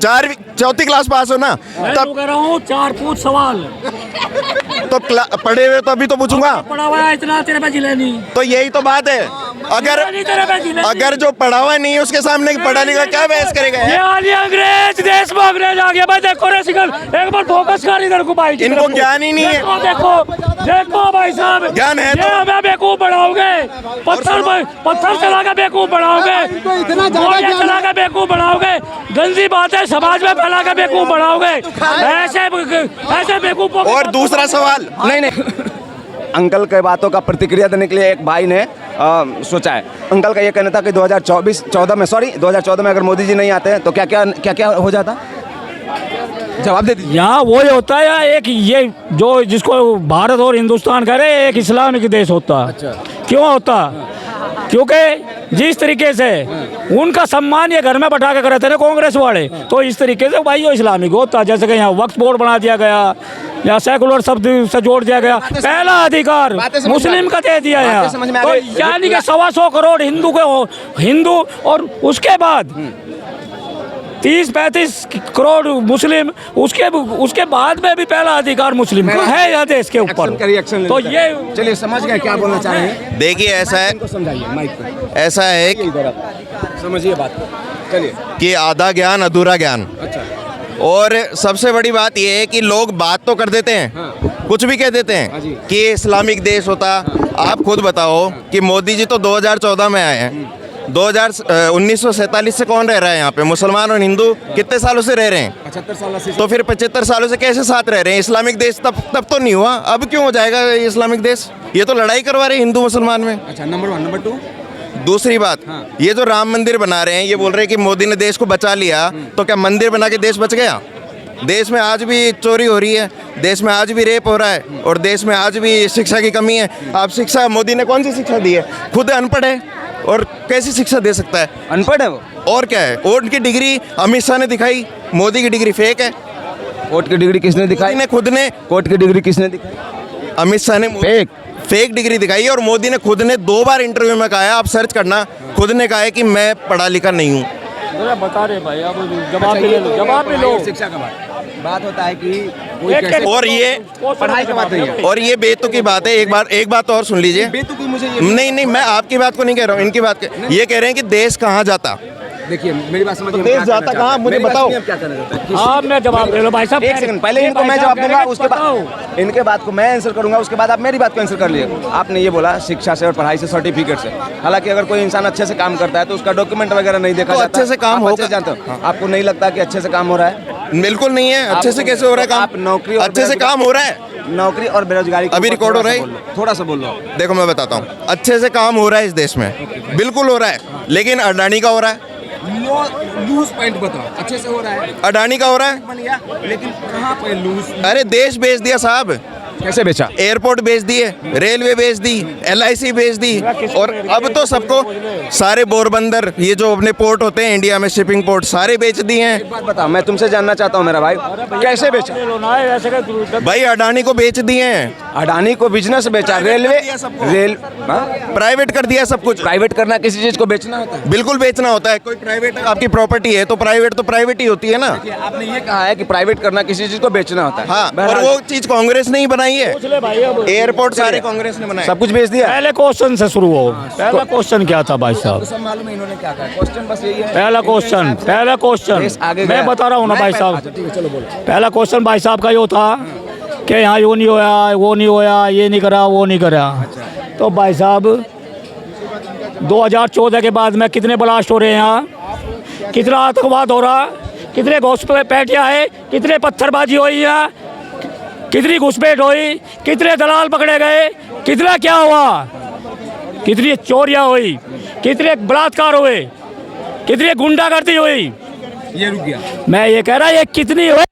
चौथी class pass हो ना, तब कह रहा हूँ 4 पूछ सवाल तो पढ़े हुए तो अभी तो पूछूंगा। पढ़ा हुआ है इतना तेरे पे जिले नहीं, तो यही तो बात है, अगर जो पढ़ा हुआ नहीं है उसके सामने पढ़ा लिखा क्या बहस करेगा? ये अंग्रेज देश में अंग्रेज आ गया भाई। देखो रे सिकल, एक बार फोकस कर इधर को भाई। इनको ज्ञान ही नहीं है। देखो भाई साहब, ज्ञान है ये हमें बेवकूफ बढ़ाओगे, पत्थर चला के बेवकूफ बढ़ाओगे, चला के बेवकूफ बढ़ाओगे, गंदी बातें समाज में फैला के बेवकूफ बढ़ाओगे, ऐसे बेवकूफ। और दूसरा सवाल, नहीं अंकल के बातों का प्रतिक्रिया देने के लिए एक भाई ने सोचा है। अंकल का ये कहना था कि 2014 में अगर मोदी जी नहीं आते तो क्या क्या हो जाता? जवाब दे दीजिए। यहाँ वो ही होता है, एक ये जो जिसको भारत और हिंदुस्तान कह रहे हैं, एक इस्लामिक देश होता। अच्छा। क्यों होता? क्योंकि जिस तरीके से उनका सम्मान ये घर में बैठा के करते थे कांग्रेस वाले, तो इस तरीके से भाई ये इस्लामिक होता। जैसे कि यहाँ वक्फ बोर्ड बना दिया गया या सेकुलर शब्द से जोड़ दिया गया, पहला अधिकार मुस्लिम का दे दिया है। तो यानी कि 125 करोड़ हिंदू और उसके बाद 30-35 करोड़ मुस्लिम, उसके बाद में भी पहला अधिकार मुस्लिम का है यह देश के ऊपर। तो ये चलिए समझ गए क्या बोलना चाह रहे हैं। देखिए ऐसा है, समझाइए माइक पे। ऐसा है समझिए बात को। चलिए कि आधा ज्ञान अधूरा ज्ञान। अच्छा। और सबसे बड़ी बात यह है कि लोग बात तो कर देते हैं, कुछ भी कह देते हैं कि इस्लामिक देश होता। आप खुद बताओ कि मोदी जी तो 2014 में आए हैं, 1947 से कौन रह रहा है यहाँ पे? मुसलमान और हिंदू कितने सालों से रह रहे हैं? 75 सालों से। तो फिर 75 सालों से कैसे साथ रह रहे हैं? इस्लामिक देश तब तो नहीं हुआ, अब क्यों हो जाएगा इस्लामिक देश? ये तो लड़ाई करवा रहे हैं हिंदू मुसलमान में। अच्छा, नंबर 1। नंबर 2 दूसरी बात, ये जो राम मंदिर बना रहे हैं, ये बोल रहे हैं कि मोदी ने देश को बचा लिया, तो क्या मंदिर बना के देश बच गया? देश में आज भी चोरी हो रही है, देश में आज भी रेप हो रहा है, और देश में आज भी शिक्षा की कमी है। आप शिक्षा, मोदी ने कौन सी शिक्षा दी है? खुद अनपढ़ है और कैसी शिक्षा दे सकता है? अनपढ़ है वो, और क्या है? और उनकी डिग्री अमित शाह ने दिखाई, मोदी की डिग्री फेक है। कोर्ट की डिग्री किसने दिखाई? खुद ने कोर्ट की डिग्री किसने दिखाई? अमित शाह ने फेक डिग्री दिखाई, और मोदी ने खुद ने 2 बार इंटरव्यू में कहा है, आप सर्च करना, खुद ने कहा है कि मैं पढ़ा लिखा नहीं हूँ। बता रहे भाई, अब जवाब भी लो। शिक्षा का बात होता है कि और ये पढ़ाई की बात नहीं है, और ये बेतुकी बात है। एक बात और सुन लीजिए। बेतुकी मुझे नहीं, मैं आपकी बात को नहीं कह रहा हूँ, इनकी बात ये कह रहे हैं कि देश कहाँ जाता। देखिए मेरी बात समझिए, देश जाता कहाँ, मुझे बताओ। क्या कहना चाहता है? हाँ, मैं जवाब दे लो भाई साहब। एक सेकंड, पहले इनको मैं जवाब दूंगा, उसके बाद इनके बात को मैं आंसर करूंगा, उसके बाद आप मेरी बात को आंसर कर लिए। आपने ये बोला शिक्षा से और पढ़ाई से, सर्टिफिकेट से। हालांकि अगर कोई इंसान अच्छे से काम करता है तो उसका डॉक्यूमेंट वगैरह नहीं देखा जाता। अच्छे से काम होगा, जानते हो? आपको नहीं लगता कि अच्छे से काम हो रहा है? बिल्कुल नहीं है। अच्छे से कैसे हो रहा है काम? आप नौकरी, अच्छे से काम हो रहा है। नौकरी और बेरोजगारी अभी रिकॉर्ड हो रहा है, थोड़ा सा बोल लो। देखो मैं बताता हूँ, अच्छे से काम हो रहा है इस देश में, बिल्कुल हो रहा है, लेकिन अडानी का हो रहा है। लूज पॉइंट बताओ। अच्छे से हो रहा है, अडानी का हो रहा है, लेकिन कहाँ पे लूज? अरे देश बेच दिया साहब। कैसे बेचा? एयरपोर्ट बेच दिए, रेलवे बेच दी, LIC बेच दी, और अब तो सबको सारे पोरबंदर, ये जो अपने पोर्ट होते हैं इंडिया में, शिपिंग पोर्ट, सारे बेच दिए हैं। एक बात बताओ, मैं तुमसे जानना चाहता हूँ मेरा भाई, कैसे बेचा? भाई अडानी को बेच दिए हैं। अडानी को बिजनेस बेचा, रेलवे प्राइवेट कर दिया सब कुछ। प्राइवेट करना किसी चीज को बेचना होता है? बिल्कुल बेचना होता है। कोई प्राइवेट आपकी प्रॉपर्टी है तो प्राइवेट ही होती है ना। आपने ये कहा है कि प्राइवेट करना किसी चीज को बेचना होता है। हाँ, और वो चीज कांग्रेस ने ही बनाई है। एयरपोर्ट सारे कांग्रेस ने बनाए, सब कुछ बेच दिया। पहले क्वेश्चन से शुरू हो। पहला क्वेश्चन क्या था भाई साहब? सब मालूम है इन्होंने क्या कहा। क्वेश्चन बस यही है। पहला क्वेश्चन मैं बता रहा हूँ ना भाई साहब। चलो बोलो। पहला क्वेश्चन भाई साहब का ये था कि यहाँ यो नहीं होया, वो नहीं होया, ये नहीं करा, वो नहीं करा। तो भाई साहब 2014 के बाद में कितने ब्लास्ट हो रहे हैं यहाँ, कितना आतंकवाद हो रहा, कितने घुसपैठियाँ है, कितने पत्थरबाजी हुई है, कितनी घुसपैठ हुई, कितने दलाल पकड़े गए, कितना क्या हुआ, कितनी चोरियां हुई, कितने बलात्कार हुए, कितनी गुंडागर्दी हुई। ये रुक गया। मैं ये कह रहा ये कितनी हुई,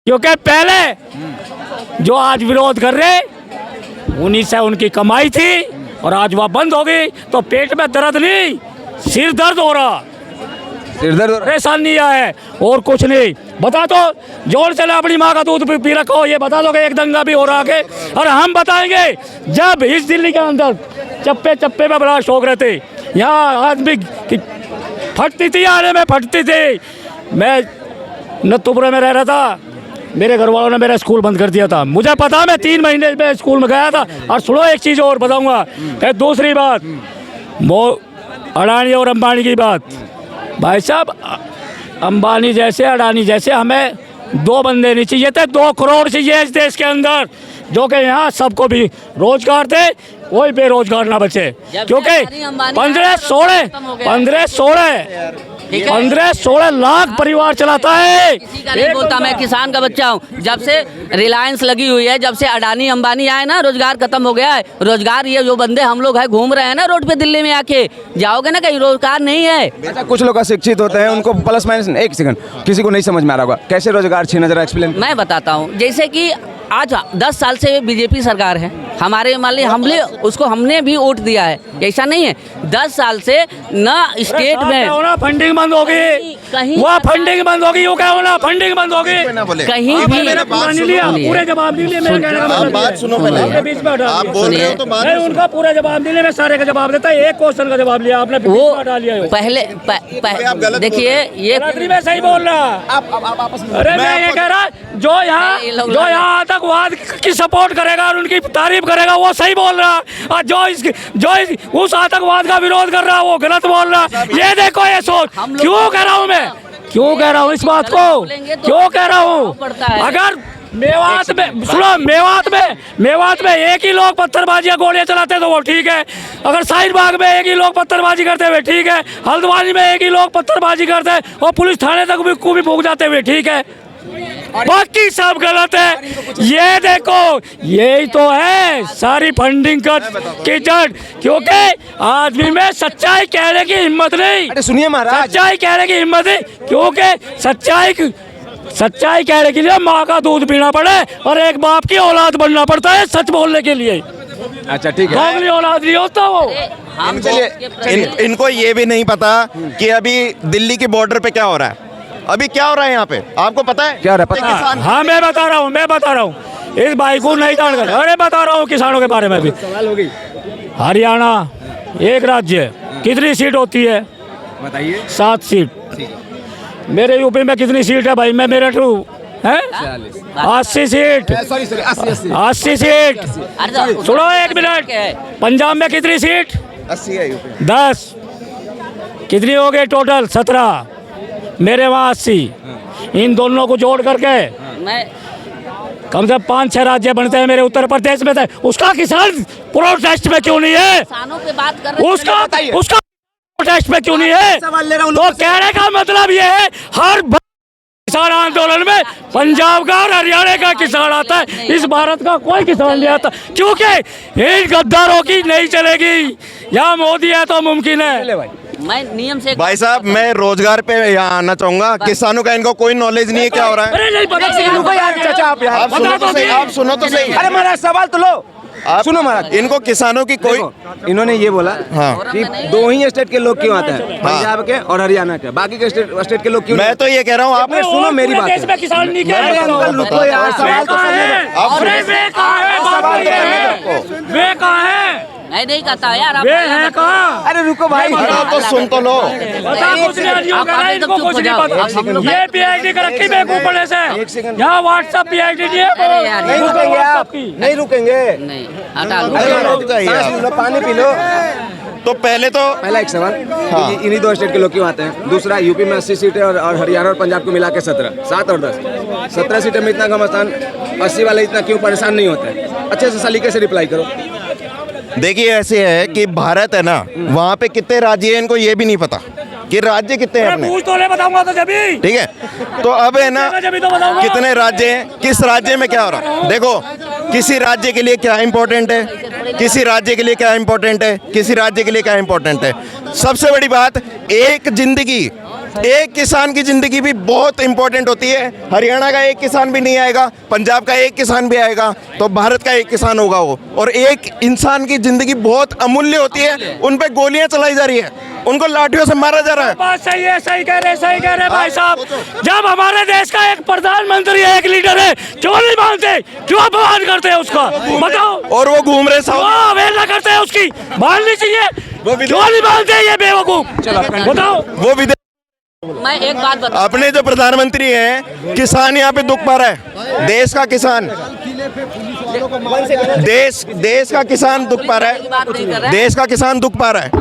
क्योंकि पहले जो आज विरोध कर रहे उन्हीं से उनकी कमाई थी, और आज वह बंद हो गई तो पेट में दर्द नहीं, सिर दर्द हो रहा, परेशानी है और कुछ नहीं। बता दो, जोर से अपनी माँ का दूध पी रखो, ये बता दो कि एक दंगा भी हो रहा है। और हम बताएंगे जब इस दिल्ली के अंदर चप्पे चप्पे में ब्लास्ट हो रहे थे, यहाँ आदमी फटती थी, आने में फटती थी। मैं नत्थुपुरा में रह रहा था, मेरे घर वालों ने मेरा स्कूल बंद कर दिया था। मुझे पता, मैं 3 महीने में स्कूल में गया था। और सुनो एक चीज़ और बताऊंगा, फिर दूसरी बात, वो अडानी और अंबानी की बात। भाई साहब, अंबानी जैसे अडानी जैसे हमें 2 बंदे नहीं चाहिए थे, 2 करोड़ चाहिए इस देश के अंदर, जो कि यहाँ सबको भी रोजगार दे, कोई बेरोजगार ना बचे। क्योंकि 15-16 लाख परिवार चलाता है। किसी का नहीं बोलता, मैं किसान का बच्चा हूँ। जब से रिलायंस लगी हुई है, जब से अडानी अंबानी आए ना, रोजगार खत्म हो गया है। रोजगार ये जो बंदे हम लोग है घूम रहे हैं ना रोड पे दिल्ली में आके, जाओगे ना कहीं, रोजगार नहीं है। अच्छा, कुछ लोग अशिक्षित होते हैं, उनको प्लस माइनस, एक सेकंड, किसी को नहीं समझ में आ रहा होगा कैसे रोजगार छीना, जरा एक्सप्लेन। मैं बताता हूँ, जैसे कि आज 10 साल से बीजेपी सरकार है हमारे, मान ली हमने भी वोट दिया है, ऐसा नहीं है। 10 साल से न स्टेट में फंडिंग बंद होगी, कहीं वह फंडिंग बंद होगी, वो क्या होना, फंडिंग बंद होगी, कहीं भी पूरे जवाब नहीं लिए। मेरे कहने का मतलब बात सुनो पहले, आपने बीच में हटा आप दिया। बोल रहे हो तो बात नहीं, उनका पूरा जवाब नहीं लिया, मैं सारे का जवाब देता। एक क्वेश्चन का जवाब लिया आपने, बीच वो में हटा लिया। पहले देखिए ये गलती में सही बोल रहा। अरे मैं ये कह रहा, जो यहाँ आतंकवाद की सपोर्ट करेगा और उनकी तारीफ करेगा वो सही बोल रहा, और उस आतंकवाद का विरोध कर रहा वो गलत बोल रहा। ये देखो, ये सोच क्यों कह रहा हूँ मैं, क्यों कह रहा हूँ इस बात को, क्यों कह रहा हूँ। अगर मेवात में सुनो, मेवात में एक ही लोग पत्थरबाजी या गोलियां चलाते तो वो ठीक है। अगर शाहीन बाग में एक ही लोग पत्थरबाजी करते हुए ठीक है, हल्द्वानी में एक ही लोग पत्थरबाजी करते हैं और पुलिस थाने तक भी फूंक जाते हुए ठीक है, बाकी सब गलत है। ये देखो, यही तो है सारी फंडिंग की जड़, क्योंकि आदमी में सच्चाई कहने की हिम्मत नहीं। अरे सुनिए महाराज, सच्चाई कहने की हिम्मत नहीं, क्योंकि सच्चाई कहने के लिए माँ का दूध पीना पड़े और एक बाप की औलाद बनना पड़ता है सच बोलने के लिए। अच्छा ठीक है, दोगली औलाद नहीं होता वो। इनको ये भी नहीं पता कि अभी दिल्ली की बॉर्डर पे क्या हो रहा है, अभी क्या हो रहा है यहाँ पे, आपको पता है क्या हो रहा है, पता है? हाँ मैं बता रहा हूँ इस भाई को नहीं जान कर। अरे बता रहा हूँ किसानों के बारे में भी। सवाल होगी, हरियाणा एक राज्य है, कितनी सीट होती है, बताइए। 7 सीट। मेरे यूपी में कितनी सीट है भाई, मैं मेरठ हूँ, है 80 सीट, 80 सीट। सुनो एक मिनट, पंजाब में कितनी सीट, 80 है यूपी। 10, कितनी हो गई टोटल, 17। मेरे वहाँ 80। इन दोनों को जोड़ करके कम से कम 5-6 राज्य बनते हैं मेरे उत्तर प्रदेश में। उसका किसान प्रोटेस्ट में क्यों नहीं है, किसानों पे बात कर रहे हैं। उसका प्रोटेस्ट में क्यों नहीं है। तो कहने का मतलब ये है, हर किसान आंदोलन में पंजाब का और हरियाणा का किसान आता है, इस भारत का कोई किसान नहीं आता, क्योंकि इन गद्दारों की नहीं चलेगी। यहाँ मोदी है तो मुमकिन है। मैं नियम से भाई साहब, मैं रोजगार पे यहाँ आना चाहूंगा। किसानों का इनको कोई नॉलेज नहीं है क्या हो रहा है। अरे नहीं पता, चाचा आप यार, आप सुनो तो सही। अरे महाराज सवाल तो लो, आप सुनो महाराज। इनको किसानों की कोई, इन्होंने ये बोला हाँ, कि 2 ही स्टेट के लोग क्यों आते हैं, पंजाब के और हरियाणा के, बाकी के स्टेट के लोग क्यों मैं तो ये कह रहा हूँ, आप सुनो मेरी बात। देश में किसान नहीं कह रहे। अंकल रुको यार, सवाल तो सुनने दो। अरे वे कहाँ है, वे कहाँ है, नहीं कहता यार, आप वे है कहाँ। अरे रुको भाई, अरे तो सुन तो लो। पता कुछ नहीं, इनको कुछ नहीं पता। ये PhD कर रखी बेवकूफ पड़े से, यहाँ व्हाट्सएप PhD नहीं है। नहीं रुकेंगे आप, नहीं रुकेंगे, नहीं हटा लो। सांस लो, पानी पी लो। तो पहला एक सवाल, इन्हीं 2 स्टेट के लोग क्यों आते हैं। दूसरा, यूपी में 80 सीटें और हरियाणा और पंजाब को मिला के 7 और 10, 17 सीटें में इतना घमासान, 80 वाले इतना क्यों परेशान नहीं होते हैं। अच्छे से सलीके से रिप्लाई करो। देखिए, ऐसे है कि भारत है ना, वहाँ पे कितने राज्य हैं इनको ये भी नहीं पता कि राज्य कितने हैं अपने। पूछ तो ले, बताऊंगा तो जभी। ठीक है, तो अब है ना, कितने राज्य हैं, किस राज्य में क्या हो रहा है। देखो, किसी राज्य के लिए क्या इम्पोर्टेंट है, किसी राज्य के लिए क्या इम्पोर्टेंट है, किसी राज्य के लिए क्या इम्पोर्टेंट है। सबसे बड़ी बात, एक किसान की जिंदगी भी बहुत इंपॉर्टेंट होती है। हरियाणा का एक किसान भी नहीं आएगा, पंजाब का एक किसान भी आएगा तो भारत का एक किसान होगा वो। और एक इंसान की जिंदगी बहुत अमूल्य होती है, उन पे गोलियां चलाई जा रही है, उनको लाठियों से मारा जा रहा है। बात सही है, सही कह रहे भाई साहब। जब हमारे देश का एक प्रधानमंत्री है, एक लीडर है, क्यों नहीं मानते, क्यों अपमान करते हैं उसका, बताओ। और वो घूम रहे सब, अवहेलना करते हैं उसकी, माननी चाहिए, क्यों नहीं मानते ये बेवकूफ, बताओ। वो विदेश मैं एक बात बता, अपने जो प्रधानमंत्री हैं, किसान यहाँ पे दुख पा रहा है, देश का किसान, देश का किसान दुख पा रहा है, देश का किसान दुख पा रहा है,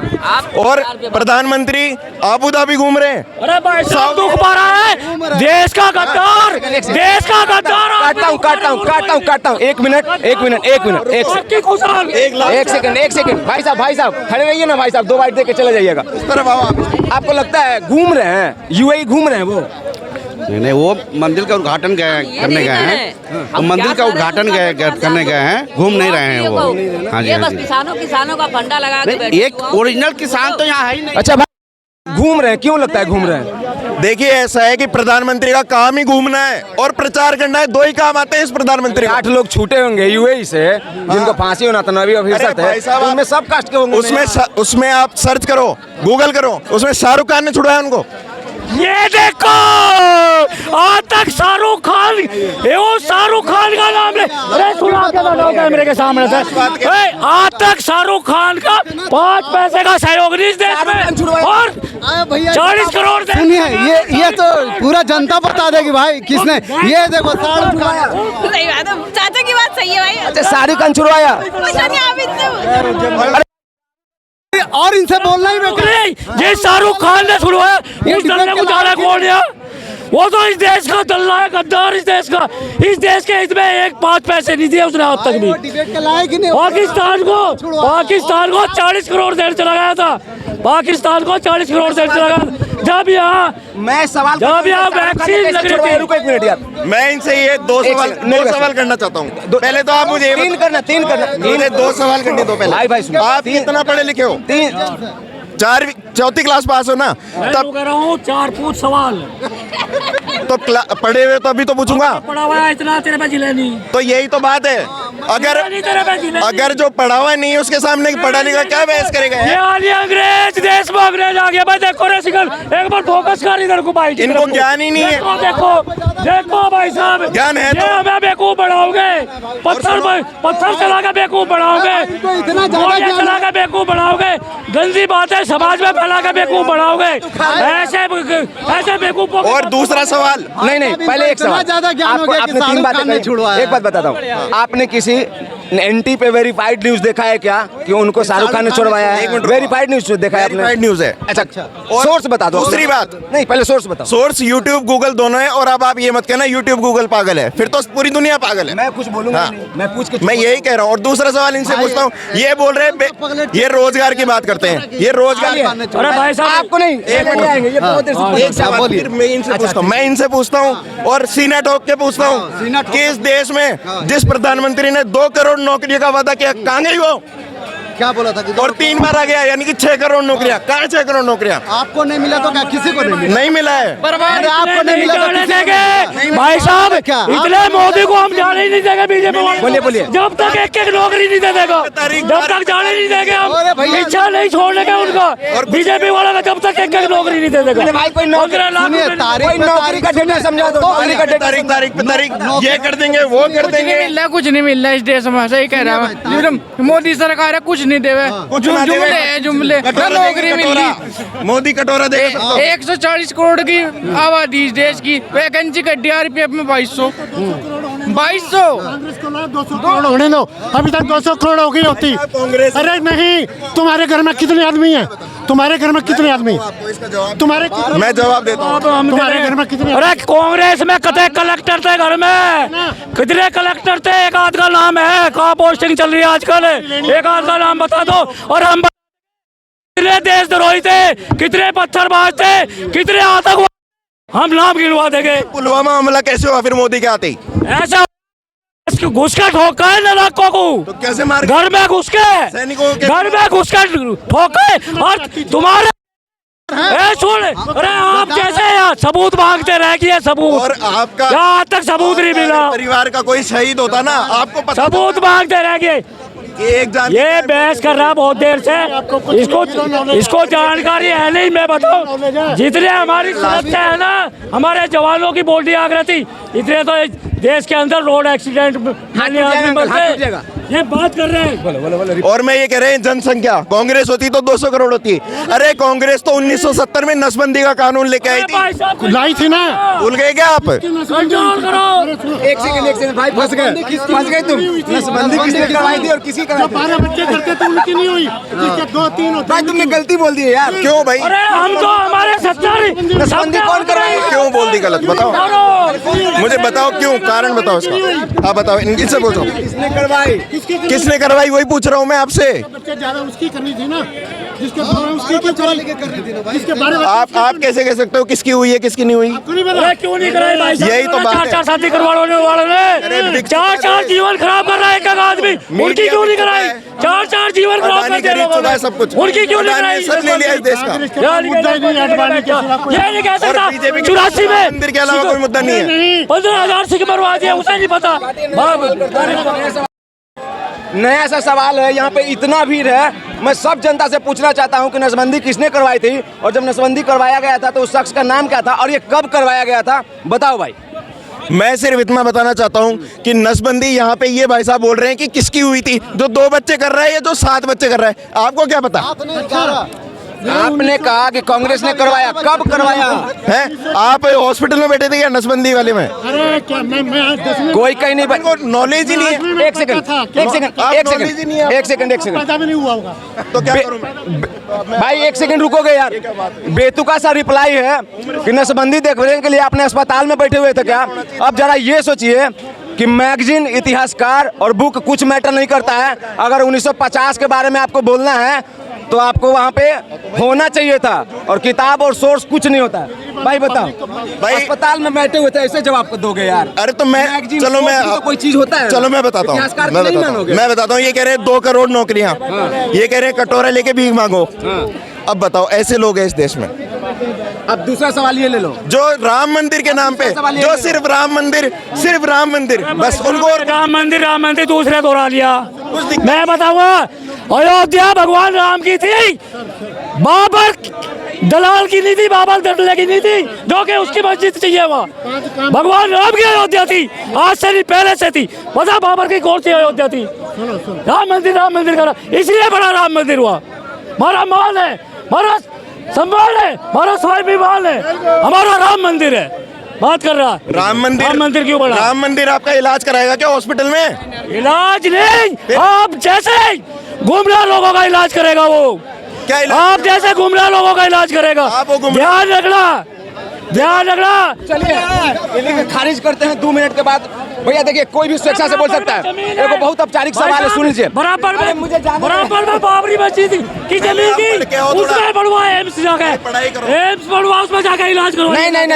और प्रधानमंत्री अबू धाबी घूम रहे हैं। अरे भाई साहब दुख पा रहा है, देश का गद्दार, देश का गद्दार। काटता हूँ, एक मिनट, एक सेकंड, भाई साहब खड़े रहिए ना भाई साहब, 2 बाइट दे के चले जाइएगा। आपको लगता है घूम रहे हैं, यूएई घूम रहे हैं वो? नहीं, वो मंदिर का उद्घाटन करने गए हैं, वो मंदिर का उद्घाटन करने गए हैं, घूम नहीं रहे हैं वो। हाँ जी, ये हाँ बस जी। किसानों का फंडा लगा के बैठे एक ओरिजिनल किसान तो यहाँ है ही नहीं। अच्छा भाई, घूम रहे हैं, क्यों लगता है घूम रहे हैं? देखिए, ऐसा है कि प्रधानमंत्री का काम ही घूमना है और प्रचार करना है, 2 ही काम आते हैं इस प्रधानमंत्री को। 8 लोग छूटे होंगे यूएई से, जिनको फांसी होना था, नबी ऑफिसर अरे थे, भाई साहब, तो उनमें सब कास्ट के होंगे। उसमें आप सर्च करो, गूगल करो, उसमें शाहरुख खान ने छुड़ाया उनको। ये देखो, आज तक शाहरुख खान, ये वो शाहरुख खान का नाम ले, अरे सुना के बताओ कैमरे के सामने से, आज तक शाहरुख खान का 5 पैसे का सहयोग नहीं इस देश में, और 40 करोड़ दे। सुनिए, ये तो पूरा जनता बता देगी भाई किसने। ये देखो शाहरुख खान, सही बात है, चाचा की बात सही है भाई। अच्छा, शाहरुख खान छुड़वाया? और इनसे बोलना ही बेकार। ये शाहरुख खान ने छुड़वाया, उस दल्ले को जाना कौन दिया? वो तो इस देश का दल्ला है, गद्दार इस देश का। इस देश के हित में 1-5 पैसे नहीं दिए उसने अब तक भी। डिबेट के लायक ही नहीं। पाकिस्तान को 40 करोड़ देर चला गया था, पाकिस्तान को 40 करोड़ देर चला गया। जब यहाँ मैं सवाल जब यहाँ वैक्सीन लग रही थी, रुको 1 मिनट यार, मैं इनसे ये 2 सवाल करना चाहता हूँ। पहले तो आप मुझे ये 3 करना, 3 करना, मुझे 2 सवाल करने दो पहले। भाई सुनो, आप कितना पढ़े लिखे हो? 4वीं क्लास पास हो ना? मैं तब कह रहा हूँ 4 पूछ सवाल तो पढ़े हुए तो अभी तो पूछूंगा। पढ़ा हुआ है इतना, तेरे पे जिले नहीं, तो यही तो बात है, अगर जो पढ़ा हुआ नहीं है उसके सामने पढ़ा लिखा क्या बहस करेगा ये यार? वाली अंग्रेज, देश में अंग्रेज आ गया भाई। देखो रे सिकल, एक बार फोकस कर इधर को भाई। इनको ज्ञान ही नहीं है। देखो भाई साहब, ज्ञान है तो? ये हमें बेवकूफ बढ़ाओगे, पत्थर चला के बेवकूफ बढ़ाओगे, इतना ज्यादा गोलियां ज्ञान चला के बेवकूफ बढ़ाओगे, गंदी बातें समाज में फैला के बेवकूफ बढ़ाओगे, ऐसे बेवकूफ। और दूसरा सवाल, नहीं, पहले एक सवाल। ज्यादा ज्ञान हो गया कि आपने 3 शाहरुख बातें खान ने कही। छुड़वाया। एक बात बताता हूँ, आपने किसी एनटी पे वेरीफाइड न्यूज देखा है क्या कि उनको शाहरुख खान ने छुड़वाया है? वेरीफाइड न्यूज देखा है आपने? वेरीफाइड न्यूज है। अच्छा, और सोर्स बता दो। दूसरी बात, नहीं, पहले सोर्स बताओ। सोर्स यूट्यूब गूगल दोनों है, और अब आप ये मत कहना यूट्यूब गूगल पागल है, फिर तो पूरी दुनिया पागल है। मैं कुछ बोलूंगा हाँ। नहीं, मैं पूछ के मैं यही कह रहा हूँ। और दूसरा सवाल इनसे पूछता हूँ, ये बोल रहे हैं ये रोजगार की बात करते हैं, ये रोजगार। अरे भाई साहब, आपको नहीं, एक मिनट आएंगे, ये बहुत देर से एक सवाल फिर मैं इनसे पूछता हूँ और सीना ठोक के पूछता हूँ कि इस देश में जिस प्रधानमंत्री ने 2 करोड़ नौकरियों का वादा किया, कहाँ गई वो? क्या बोला था कि और 3 बार आ गया, यानी कि 6 करोड़ नौकरियां। कहाँ 6 करोड़ नौकरियां? आपको नहीं मिला तो क्या किसी को नहीं मिला? नहीं मिला है। अरे आपको नहीं मिला तो जाने किसी को देंगे भाई साहब, क्या? इतने मोदी को हम जाने ही नहीं देंगे बीजेपी। बोलिए। जब तक एक नौकरी नहीं दे देगा, जब तक जाने नहीं देंगे हम, अरे भैया, इच्छा नहीं छोड़ने का उनका, बीजेपी वाला का जब तक एक नौकरी नहीं दे देगा। भाई कोई नौकरी, 15 लाख सुनिए, रुपए तारीख कोई नौकरी का डेटा समझा दो। नौकरी का डेटा, तारीख ये कर देंगे, वो कर देंगे। कुछ नहीं मिल रहा इस देश में, सही कह रहा हूँ। मोदी सरकार है, कुछ नहीं देवे, कुछ ना देवे। जुमले है जुमले, ना नौकरी मिली। मोदी कटोरा देगा सबको। 140 करोड़ की आबादी इस देश की, वैकेंसी का DRPF में 2200। कांग्रेस को 200 करोड़ होने दो, अभी तक 200 करोड़ हो गई होती। कांग्रेस- अरे नहीं, तुम्हारे घर में कितने आदमी हैं? तुम्हारे घर में कितने आदमी? तुम्हारे मैं जवाब देता हूँ। तुम्हारे घर में कितने? अरे कांग्रेस में कते कलेक्टर थे घर में, कितने कलेक्टर थे? एक आध का नाम है, कहाँ पोस्टिंग चल रही है आजकल? एक आध का नाम बता दो। और हम कितने देशद्रोही थे, कितने पत्थरबाज थे, कितने आतंकवादी, हम नाम गिनवा देंगे। पुलवामा हमला कैसे हुआ फिर मोदी के आते ही? ऐसा घुस के ठोका है लड़कों को, तो कैसे मार घर में घुस के, सैनिकों के घर में घुस के ठोके। और तुम्हारे छोड़, अरे आप कैसे यार सबूत मांगते रह गए? सबूत, और आपका आज तक सबूत नहीं मिला। परिवार का कोई शहीद होता ना, आपको पता सबूत मांगते रह गए। कि एक जान ये बहस कर रहा बहुत देर से, इसको जानकारी है नहीं। मैं बताऊं, जितने हमारी सुरक्षा है ना, हमारे जवानों की बॉडी आग रही थी, इतने तो देश के अंदर रोड एक्सीडेंट ये बात कर रहे हैं। और मैं ये कह रहे हैं जनसंख्या, कांग्रेस होती तो 200 करोड़ होती। अरे कांग्रेस तो 1970 में नसबंदी का कानून लेके आई थी, लाई थी ना। भूल गए क्या आप? कंट्रोल करो। एक सेकंड भाई, फंस गए तुम। नसबंदी किसने करवाई थी और किसी का? 12 बच्चे करते तो उनकी नहीं हुई, जिसके 2-3 होते। भाई तुमने गलती बोल दी है यार। क्यों भाई? अरे हम तो हमारे 70 नसबंदी कौन करवाई? क्यों बोल दी गलत? बताओ मुझे, बताओ क्यों, कारण बताओ इसका। आप बताओ, इनकी से पूछो किसने करवाई? किसने करवाई, वही पूछ रहा हूँ मैं आपसे। बच्चे ज्यादा उसकी करनी थी ना, जिसके उसकी क्यों कराई? जिसके 12 आप कैसे कह सकते हो किसकी हुई है किसकी नहीं हुई? अरे क्यों नहीं कराई भाई साहब? यही तो बात है। 4 शादी करवाने वालों ने 4 जीवन खराब कर रहा है एक आदमी, उनकी क्यों नहीं कराई? 4 जीवन खराब कर दिया लोगों ने, सब कुछ उनकी क्यों नहीं कराई? सब ले लिया इस देश का। ये नहीं कह सकता 84 में मंदिर के अलावा कोई मुद्दा नहीं है। 15,000 सिख मरवा दिया, उसे नहीं पता। नया सा सवाल है, यहाँ पे इतना भीड़ है। मैं सब जनता से पूछना चाहता हूँ कि नसबंदी किसने करवाई थी, और जब नसबंदी करवाया गया था तो उस शख्स का नाम क्या था, और ये कब करवाया गया था, बताओ भाई। मैं सिर्फ इतना बताना चाहता हूँ कि नसबंदी यहाँ पे ये भाई साहब बोल रहे हैं कि किसकी हुई थी, जो 2 बच्चे कर रहा है या जो 7 बच्चे कर रहा है। आपको क्या पता? आपने कहा कि कांग्रेस ने करवाया, कब करवाया है? आप हॉस्पिटल में बैठे थे क्या नसबंदी वाले में? अरे क्या मैं 10 में कोई कहीं नहीं इनको नॉलेज ही नहीं है। एक सेकंड पैदा भी नहीं हुआ होगा। तो क्या करूं मैं? भाई एक सेकंड रुकोगे यार? बेतुका सा रिप्लाई है कि नसबंदी देखने के लिए अपने अस्पताल में बैठे हुए थे क्या? अब जरा ये सोचिए कि मैगजीन, इतिहासकार और बुक कुछ मैटर नहीं करता है। अगर 1950 के बारे में आपको बोलना है तो आपको वहाँ पे होना चाहिए था, और किताब और सोर्स कुछ नहीं होता है। भाई बताओ, भाई अस्पताल में बैठे हुए थे, ऐसे जवाब दोगे यार? अरे तो मैं, चलो मैं, तो कोई चीज होता है। चलो मैं बताता हूँ, मैं बताता हूँ। ये कह रहे हैं 2 करोड़ नौकरियाँ, ये कह रहे हैं कटोरा लेके भीख मांगो। अब बताओ, ऐसे लोग हैं इस देश में। अब दूसरा सवाल ये ले लो, जो राम मंदिर के नाम पे, जो सिर्फ राम मंदिर बस उनको राम मंदिर दूसरे दोहरा लिया। मैं बताऊंगा, अयोध्या भगवान राम की थी, बाबर दलाल की नहीं थी, बाबर दलाल की नहीं थी, जो कि उसकी मस्जिद चाहिए वहाँ। भगवान राम की अयोध्या थी, आज से नहीं पहले से थी। पता बाबर की कौन सी अयोध्या थी? राम मंदिर का, इसलिए बड़ा राम मंदिर हुआ। हमारा माल है, हमारा सम्मान है, हमारा स्वाभिमान है, हमारा राम मंदिर है। बात कर रहा राम मंदिर क्यों बड़ा? राम मंदिर आपका इलाज कराएगा क्या हॉस्पिटल में? इलाज नहीं, आप जैसे गुमराह लोगों का इलाज करेगा वो। क्या इलाज? आप जैसे गुमराह लोगों का इलाज करेगा। ध्यान रखना। चलिए खारिज करते हैं 2 मिनट के बाद। भैया देखिए, कोई भी स्वेच्छा से बोल सकता है। देखो बहुत औपचारिक सवाल है, सुन लीजिए। बराबर में बाबरी मस्जिद की जमीन की, उसमें बढ़वा एम्स जाके, एम्स बढ़वा, उसमें जाके इलाज करो। नहीं